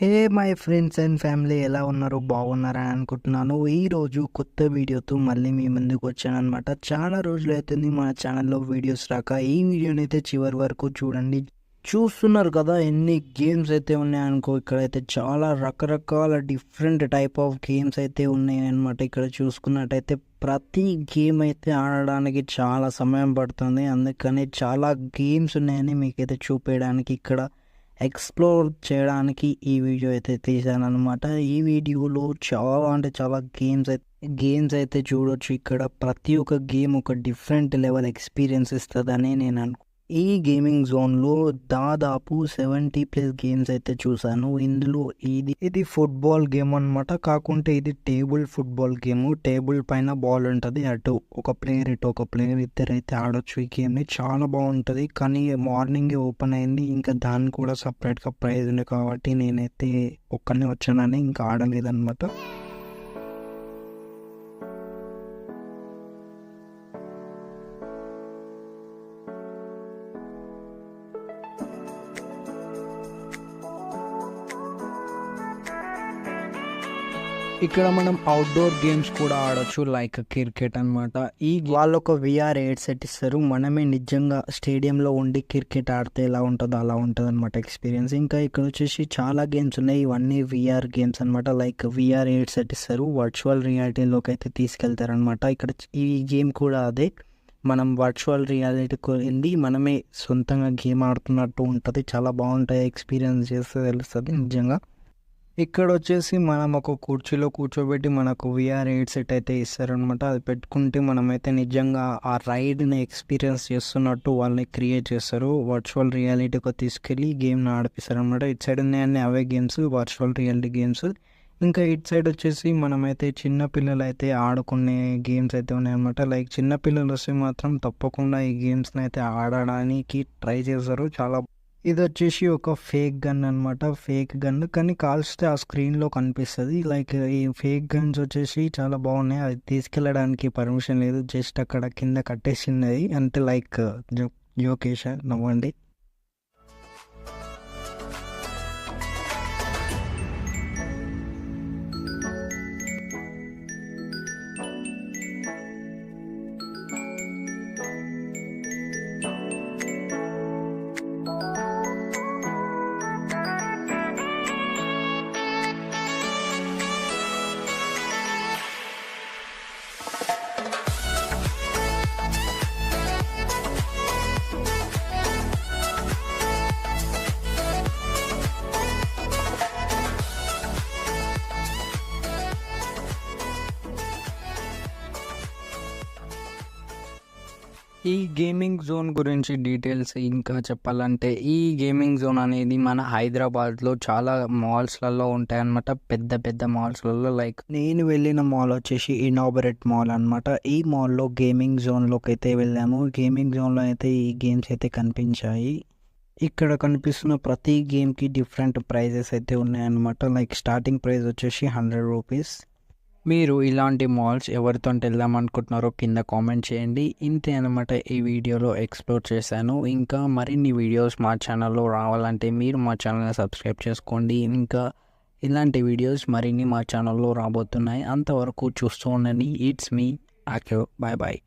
Hey my friends and family, ఎలా ఉన్నారు? బాగున్నారని అనుకుంటున్నాను. ఈరోజు కొత్త వీడియోతో మళ్ళీ మీ ముందుకు వచ్చానమాట. చాలా రోజులు అవుతుంది మన ఛానల్లో వీడియోస్ రాక. ఈ వీడియోని అయితే చివరి వరకు చూడండి. చూస్తున్నారు కదా ఎన్ని గేమ్స్ అయితే ఉన్నాయనుకో. ఇక్కడైతే చాలా రకరకాల డిఫరెంట్ టైప్ ఆఫ్ గేమ్స్ అయితే ఉన్నాయి అనమాట. ఇక్కడ చూసుకున్నట్టయితే ప్రతి గేమ్ అయితే ఆడడానికి చాలా సమయం పడుతుంది. అందుకని చాలా గేమ్స్ ఉన్నాయని మీకైతే చూపించడానికి, ఇక్కడ ఎక్స్ప్లోర్ చేయడానికి ఈ వీడియో అయితే తీశాను అనమాట. ఈ వీడియోలో చాలా గేమ్స్ అయితే చూడొచ్చు. ఇక్కడ ప్రతి ఒక్క గేమ్ ఒక డిఫరెంట్ లెవెల్ ఎక్స్పీరియన్స్ ఇస్తుందని నేను ఈ గేమింగ్ జోన్లో దాదాపు 70+ గేమ్స్ అయితే చూశాను. ఇందులో ఇది ఫుట్బాల్ గేమ్ అనమాట. కాకుంటే ఇది టేబుల్ ఫుట్బాల్ గేమ్. టేబుల్ పైన బాల్ ఉంటుంది, అటు ఒక ప్లేయర్ ఇటు ఒక ప్లేయర్, ఇద్దరైతే ఆడొచ్చు ఈ గేమ్ని. చాలా బాగుంటుంది. కానీ మార్నింగే ఓపెన్ అయింది, ఇంకా దాన్ని కూడా సపరేట్గా ప్రైజ్ ఉంది కాబట్టి నేనైతే ఒక్కనే వచ్చానని ఇంకా ఆడలేదన్నమాట. ఇక్కడ మనం అవుట్డోర్ గేమ్స్ కూడా ఆడొచ్చు, లైక్ క్రికెట్ అనమాట. వాళ్ళు ఒక VR హెడ్సెట్ ఇస్తారు. మనమే నిజంగా స్టేడియంలో ఉండి క్రికెట్ ఆడితే ఎలా ఉంటుందో అలా ఉంటుంది అనమాట ఎక్స్పీరియన్స్. ఇంకా ఇక్కడ వచ్చేసి చాలా గేమ్స్ ఉన్నాయి. ఇవన్నీ VR గేమ్స్ అనమాట. లైక్ VR హెడ్సెట్ ఇస్తారు, వర్చువల్ రియాలిటీలోకి అయితే తీసుకెళ్తారనమాట. ఇక్కడ ఈ గేమ్ కూడా అదే. మనం వర్చువల్ రియాలిటీకి వెళ్ళి మనమే సొంతంగా గేమ్ ఆడుతున్నట్టు ఉంటుంది. చాలా బాగుంటాయి, ఎక్స్పీరియన్స్ చేస్తే తెలుస్తుంది నిజంగా. ఇక్కడ వచ్చేసి మనం ఒక కుర్చీలో కూర్చోబెట్టి మనకు VR హెడ్సెట్ అయితే ఇస్తారనమాట. అది పెట్టుకుంటే మనమైతే నిజంగా ఆ రైడ్ని ఎక్స్పీరియన్స్ చేస్తున్నట్టు వాళ్ళని క్రియేట్ చేస్తారు. వర్చువల్ రియాలిటీకి తీసుకెళ్ళి గేమ్ని ఆడిపిస్తారు. ఇటు సైడ్ ఉన్నాయన్నీ అవే గేమ్స్, వర్చువల్ రియాలిటీ గేమ్స్. ఇంకా ఇటు సైడ్ వచ్చేసి మనమైతే చిన్నపిల్లలు అయితే ఆడుకునే గేమ్స్ అయితే ఉన్నాయన్నమాట. లైక్ చిన్నపిల్లలు వస్తే మాత్రం తప్పకుండా ఈ గేమ్స్ని అయితే ఆడడానికి ట్రై చేస్తారు. ఇది వచ్చేసి ఒక ఫేక్ గన్ అనమాట. ఫేక్ గన్ కానీ కాల్స్తే ఆ స్క్రీన్లో కనిపిస్తుంది. లైక్ ఈ ఫేక్ గన్స్ వచ్చేసి చాలా బాగున్నాయి. అది తీసుకెళ్ళడానికి పర్మిషన్ లేదు, జస్ట్ అక్కడ కింద కట్టేసినది అంటే. లైక్ జోకేషా నవ్వండి. ఈ గేమింగ్ జోన్ గురించి డీటెయిల్స్ ఇంకా చెప్పాలంటే, ఈ గేమింగ్ జోన్ అనేది మన హైదరాబాద్లో చాలా మాల్స్లలో ఉంటాయన్నమాట. పెద్ద పెద్ద మాల్స్లలో. లైక్ నేను వెళ్ళిన మాల్ వచ్చేసి ఇనాబరేట్ మాల్ అనమాట. ఈ మాల్లో గేమింగ్ జోన్లోకి అయితే వెళ్ళాము. గేమింగ్ జోన్లో అయితే ఈ గేమ్స్ అయితే కనిపించాయి. ఇక్కడ కనిపిస్తున్న ప్రతి గేమ్కి డిఫరెంట్ ప్రైజెస్ అయితే ఉన్నాయన్నమాట. లైక్ స్టార్టింగ్ ప్రైస్ వచ్చేసి 100 రూపీస్. మీరు ఇలాంటి మాల్స్ ఎవరితో వెళ్దాం అనుకుంటున్నారో కింద కామెంట్ చేయండి. ఇంతే అనమాట ఈ వీడియోలో ఎక్స్ప్లోర్ చేశాను. ఇంకా మరిన్ని వీడియోస్ మా ఛానల్లో రావాలంటే మీరు మా ఛానల్ని సబ్స్క్రైబ్ చేసుకోండి. ఇంకా ఇలాంటి వీడియోస్ మరిన్ని మా ఛానల్లో రాబోతున్నాయి. అంతవరకు చూస్తూ ఉండండి. ఇట్స్ మీ ఆక్యో. Bye bye.